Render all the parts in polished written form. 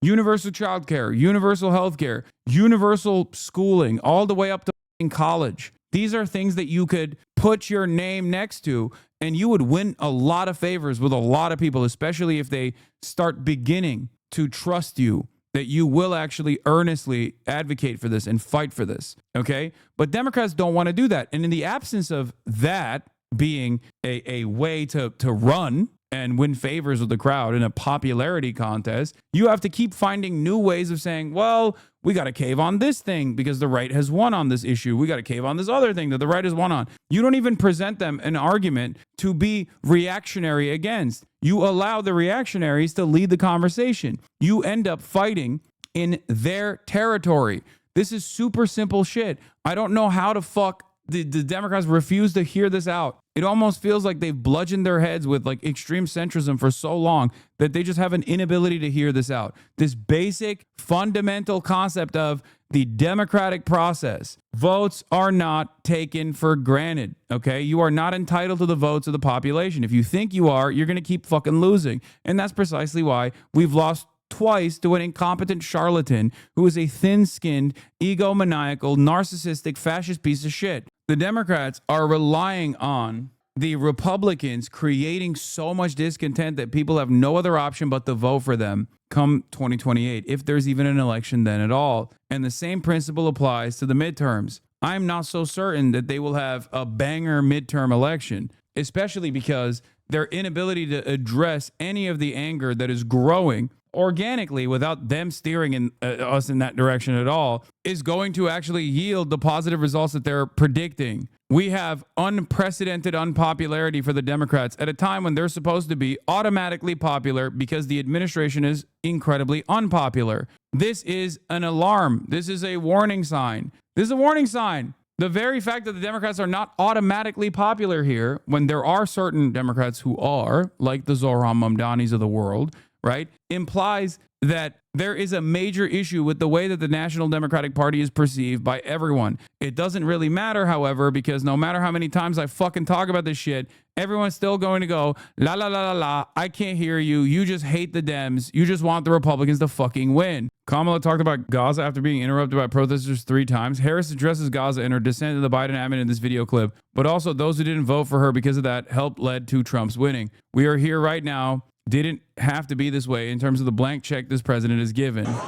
universal childcare, universal healthcare, universal schooling, all the way up to college. These are things that you could put your name next to, and you would win a lot of favors with a lot of people, especially if they start beginning to trust you, that you will actually earnestly advocate for this and fight for this, okay? But Democrats don't want to do that. And in the absence of that being a way to run and win favors with the crowd in a popularity contest, you have to keep finding new ways of saying, well, we got to cave on this thing because the right has won on this issue. We got to cave on this other thing that the right has won on. You don't even present them an argument to be reactionary against. You allow the reactionaries to lead the conversation. You end up fighting in their territory. This is super simple shit. I don't know how the fuck the Democrats refuse to hear this out. It almost feels like they've bludgeoned their heads with like extreme centrism for so long that they just have an inability to hear this out. This basic fundamental concept of the democratic process. Votes are not taken for granted, okay? You are not entitled to the votes of the population. If you think you are, you're going to keep fucking losing. And that's precisely why we've lost twice to an incompetent charlatan who is a thin-skinned, egomaniacal, narcissistic, fascist piece of shit. The Democrats are relying on the Republicans creating so much discontent that people have no other option but to vote for them come 2028, if there's even an election then at all. And the same principle applies to the midterms. I'm not so certain that they will have a banger midterm election, especially because their inability to address any of the anger that is growing organically without them steering us in that direction at all is going to actually yield the positive results that they're predicting. We have unprecedented unpopularity for the Democrats at a time when they're supposed to be automatically popular because the administration is incredibly unpopular. This is an alarm. This is a warning sign. This is a warning sign. The very fact that the Democrats are not automatically popular here, when there are certain Democrats who are, like the Zohran Mamdanis of the world, right, implies that there is a major issue with the way that the National Democratic Party is perceived by everyone. It doesn't really matter, however, because no matter how many times I fucking talk about this shit, everyone's still going to go, la, la, la, la, la, I can't hear you. You just hate the Dems. You just want the Republicans to fucking win. Kamala talked about Gaza after being interrupted by protesters 3 times. Harris addresses Gaza in her dissent to the Biden admin in this video clip, but also those who didn't vote for her because of that helped led to Trump's winning. We are here right now. Didn't have to be this way in terms of the blank check this president is given. Part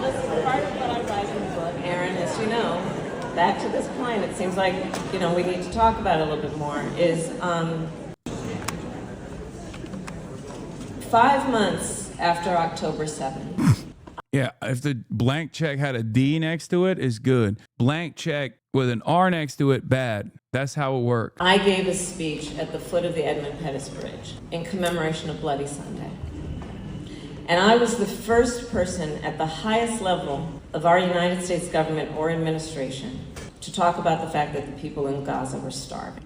of what I write in the book, Aaron, is, back to this point, it seems like, we need to talk about it a little bit more, is 5 months after October 7th. Yeah, if the blank check had a D next to it, it's good. Blank check with an R next to it, bad. That's how it works. I gave a speech at the foot of the Edmund Pettus Bridge in commemoration of Bloody Sunday. And I was the first person at the highest level of our United States government or administration to talk about the fact that the people in Gaza were starving.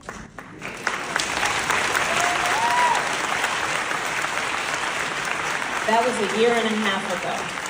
That was a year and a half ago.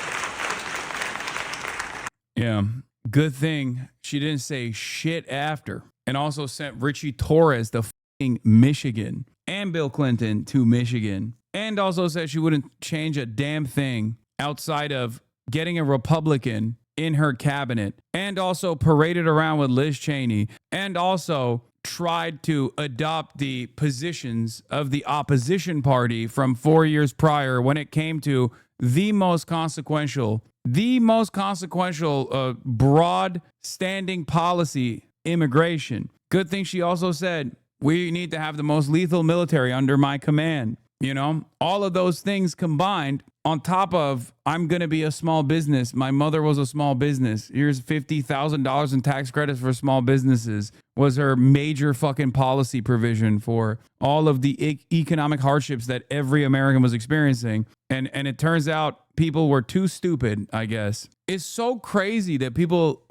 Yeah, good thing she didn't say shit after. And also sent Richie Torres to fucking Michigan and Bill Clinton to Michigan. And also said she wouldn't change a damn thing outside of getting a Republican in her cabinet. And also paraded around with Liz Cheney. And also tried to adopt the positions of the opposition party from 4 years prior when it came to the most consequential broad standing policy, immigration. Good thing she also said, we need to have the most lethal military under my command. All of those things combined on top of, I'm going to be a small business. My mother was a small business. Here's $50,000 in tax credits for small businesses was her major fucking policy provision for all of the economic hardships that every American was experiencing. And it turns out people were too stupid, I guess. It's so crazy that people...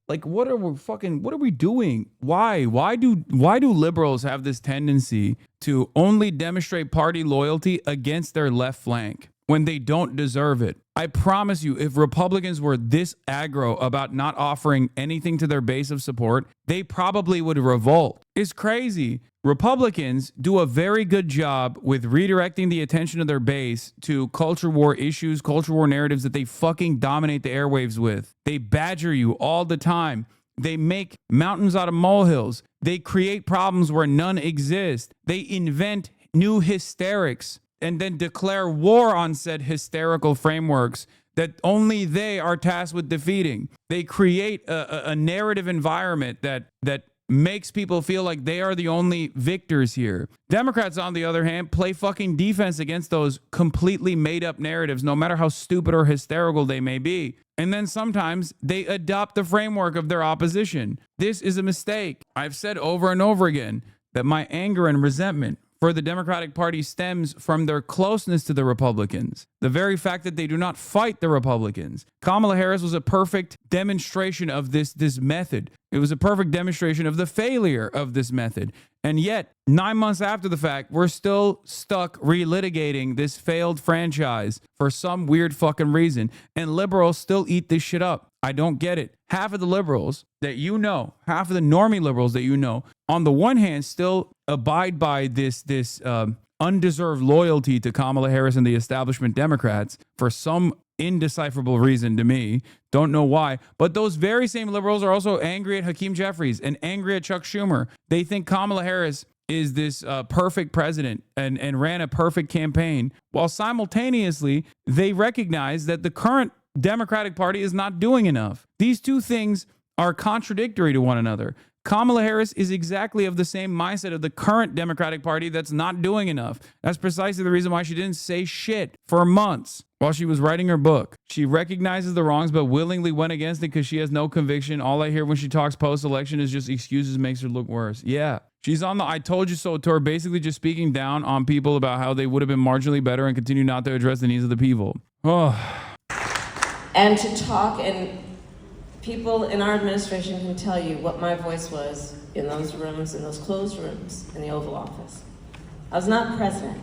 Like, what are we doing? Why do liberals have this tendency to only demonstrate party loyalty against their left flank? when they don't deserve it. I promise you, if Republicans were this aggro about not offering anything to their base of support, they probably would revolt. It's crazy. Republicans do a very good job with redirecting the attention of their base to culture war issues, culture war narratives that they fucking dominate the airwaves with. They badger you all the time. They make mountains out of molehills. They create problems where none exist. They invent new hysterics and then declare war on said hysterical frameworks that only they are tasked with defeating. They create a narrative environment that makes people feel like they are the only victors here. Democrats, on the other hand, play fucking defense against those completely made up narratives, no matter how stupid or hysterical they may be. And then sometimes they adopt the framework of their opposition. This is a mistake. I've said over and over again that my anger and resentment for the Democratic Party stems from their closeness to the Republicans. The very fact that they do not fight the Republicans. Kamala Harris was a perfect demonstration of this method. It was a perfect demonstration of the failure of this method. And yet, 9 months after the fact, we're still stuck relitigating this failed franchise for some weird fucking reason. And liberals still eat this shit up. I don't get it. Half of the liberals that you know, half of the normie liberals that you know, on the one hand, still abide by this undeserved loyalty to Kamala Harris and the establishment Democrats for some indecipherable reason to me. Don't know why. But those very same liberals are also angry at Hakeem Jeffries and angry at Chuck Schumer. They think Kamala Harris is this perfect president and ran a perfect campaign, while simultaneously they recognize that the current Democratic Party is not doing enough. These two things are contradictory to one another. Kamala Harris is exactly of the same mindset of the current Democratic Party that's not doing enough. That's precisely the reason why she didn't say shit for months while she was writing her book. She recognizes the wrongs but willingly went against it because she has no conviction. All I hear when she talks post-election is just excuses, makes her look worse. Yeah. She's on the I told you so tour, basically just speaking down on people about how they would have been marginally better and continue not to address the needs of the people. Oh. And to talk, and people in our administration can tell you what my voice was in those rooms, in those closed rooms in the Oval Office. I was not president.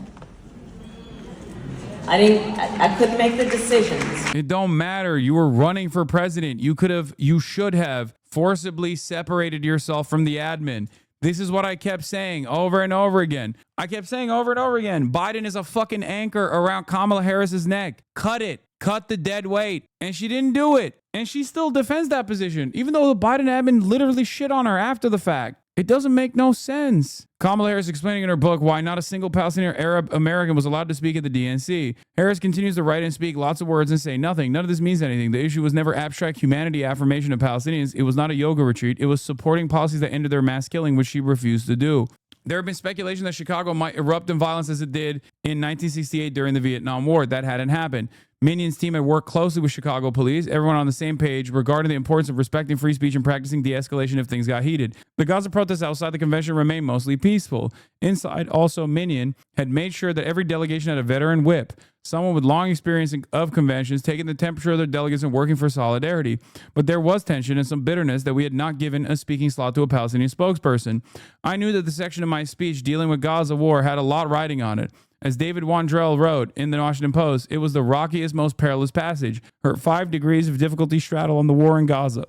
I couldn't make the decisions. It don't matter. You were running for president. You should have forcibly separated yourself from the admin. This is what I kept saying over and over again. Biden is a fucking anchor around Kamala Harris's neck. Cut it. Cut the dead weight. And she didn't do it. And she still defends that position, even though the Biden admin literally shit on her after the fact. It doesn't make no sense. Kamala Harris explaining in her book why not a single Palestinian Arab American was allowed to speak at the DNC. Harris continues to write and speak lots of words and say nothing. None of this means anything. The issue was never abstract humanity affirmation of Palestinians. It was not a yoga retreat. It was supporting policies that ended their mass killing, which she refused to do. There have been speculation that Chicago might erupt in violence as it did in 1968 during the Vietnam War. That hadn't happened. Minion's team had worked closely with Chicago police, everyone on the same page regarding the importance of respecting free speech and practicing de-escalation if things got heated. The Gaza protests outside the convention remained mostly peaceful. Inside, also, Minion had made sure that every delegation had a veteran whip, someone with long experience of conventions, taking the temperature of their delegates and working for solidarity. But there was tension and some bitterness that we had not given a speaking slot to a Palestinian spokesperson. I knew that the section of my speech dealing with Gaza war had a lot riding on it. As David Wandrell wrote in the Washington Post, it was the rockiest, most perilous passage. Her 5 degrees of difficulty straddle on the war in Gaza.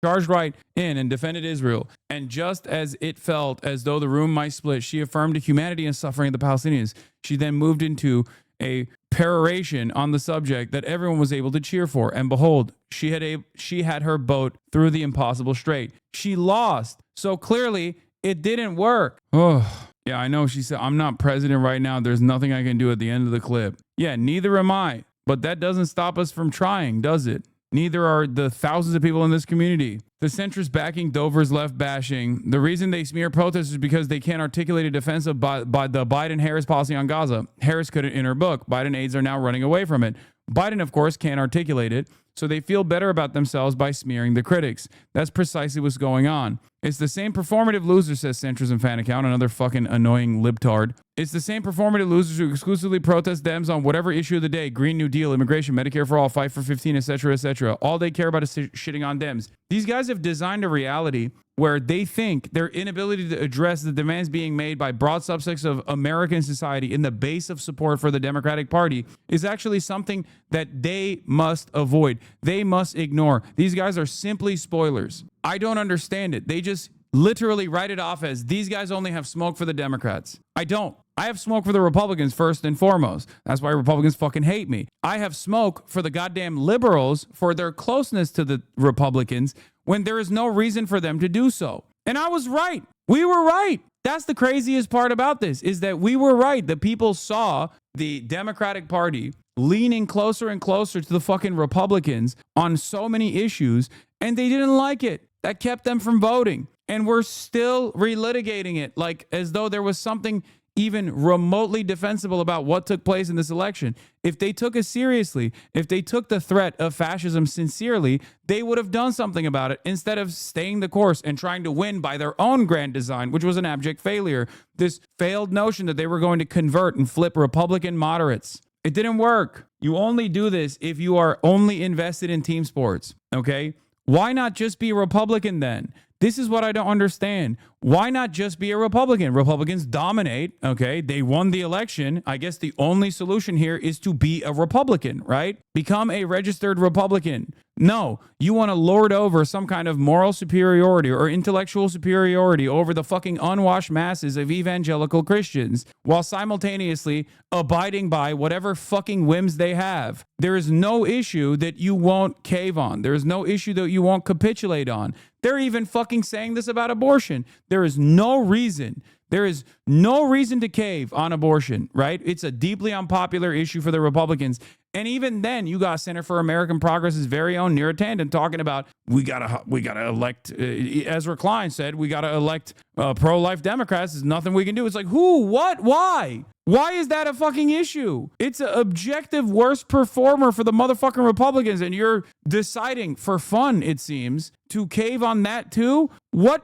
Charged right in and defended Israel. And just as it felt as though the room might split, she affirmed the humanity and suffering of the Palestinians. She then moved into a peroration on the subject that everyone was able to cheer for. And behold, she had her boat through the impossible strait. She lost. So clearly, it didn't work. Oh. Yeah, I know. She said, I'm not president right now. There's nothing I can do at the end of the clip. Yeah, neither am I. But that doesn't stop us from trying, does it? Neither are the thousands of people in this community. The centrists backing Dover's left bashing. The reason they smear protests is because they can't articulate a defense of by the Biden-Harris policy on Gaza. Harris couldn't in her book. Biden aides are now running away from it. Biden, of course, can't articulate it, so they feel better about themselves by smearing the critics. That's precisely what's going on. It's the same performative loser, says centrism fan account, another fucking annoying libtard. It's the same performative losers who exclusively protest Dems on whatever issue of the day, Green New Deal, immigration, Medicare for all, fight for 15, etc., etc. All they care about is shitting on Dems. These guys have designed a reality where they think their inability to address the demands being made by broad subsects of American society in the base of support for the Democratic Party is actually something that they must avoid. They must ignore. These guys are simply spoilers. I don't understand it. They just literally write it off as these guys only have smoke for the Democrats. I don't. I have smoke for the Republicans first and foremost. That's why Republicans fucking hate me. I have smoke for the goddamn liberals for their closeness to the Republicans when there is no reason for them to do so. And I was right. We were right. That's the craziest part about this, is that we were right. The people saw the Democratic Party leaning closer and closer to the fucking Republicans on so many issues, and they didn't like it. That kept them from voting. And we're still relitigating it like as though there was something even remotely defensible about what took place in this election. If they took it seriously, if they took the threat of fascism sincerely, they would have done something about it instead of staying the course and trying to win by their own grand design, which was an abject failure. This failed notion that they were going to convert and flip Republican moderates. It didn't work. You only do this if you are only invested in team sports, okay? Why not just be a Republican then? This is what I don't understand. Why not just be a Republican? Republicans dominate, okay? They won the election. I guess the only solution here is to be a Republican, right? Become a registered Republican. No, you want to lord over some kind of moral superiority or intellectual superiority over the fucking unwashed masses of evangelical Christians while simultaneously abiding by whatever fucking whims they have. There is no issue that you won't cave on. There is no issue that you won't capitulate on. They're even fucking saying this about abortion. There is no reason to cave on abortion, right? It's a deeply unpopular issue for the Republicans. And even then, you got Center for American Progress's very own Neera Tanden talking about we gotta elect. Ezra Klein said we gotta elect pro-life Democrats. There's nothing we can do. It's like who, what, why? Why is that a fucking issue? It's an objective worst performer for the motherfucking Republicans, and you're deciding for fun, it seems, to cave on that too? What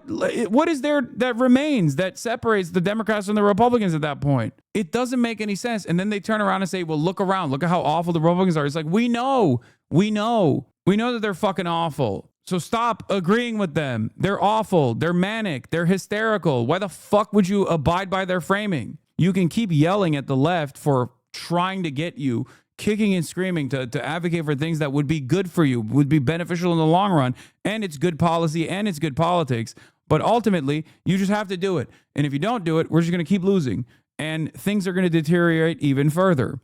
is there that remains that separates the Democrats from the Republicans at that point? It doesn't make any sense. And then they turn around and say, well, look around. Look at how awful the Republicans are. It's like, we know that they're fucking awful. So stop agreeing with them. They're awful. They're manic. They're hysterical. Why the fuck would you abide by their framing? You can keep yelling at the left for trying to get you kicking and screaming to advocate for things that would be good for you, would be beneficial in the long run, and it's good policy and it's good politics. But ultimately, you just have to do it. And if you don't do it, we're just going to keep losing. And things are going to deteriorate even further.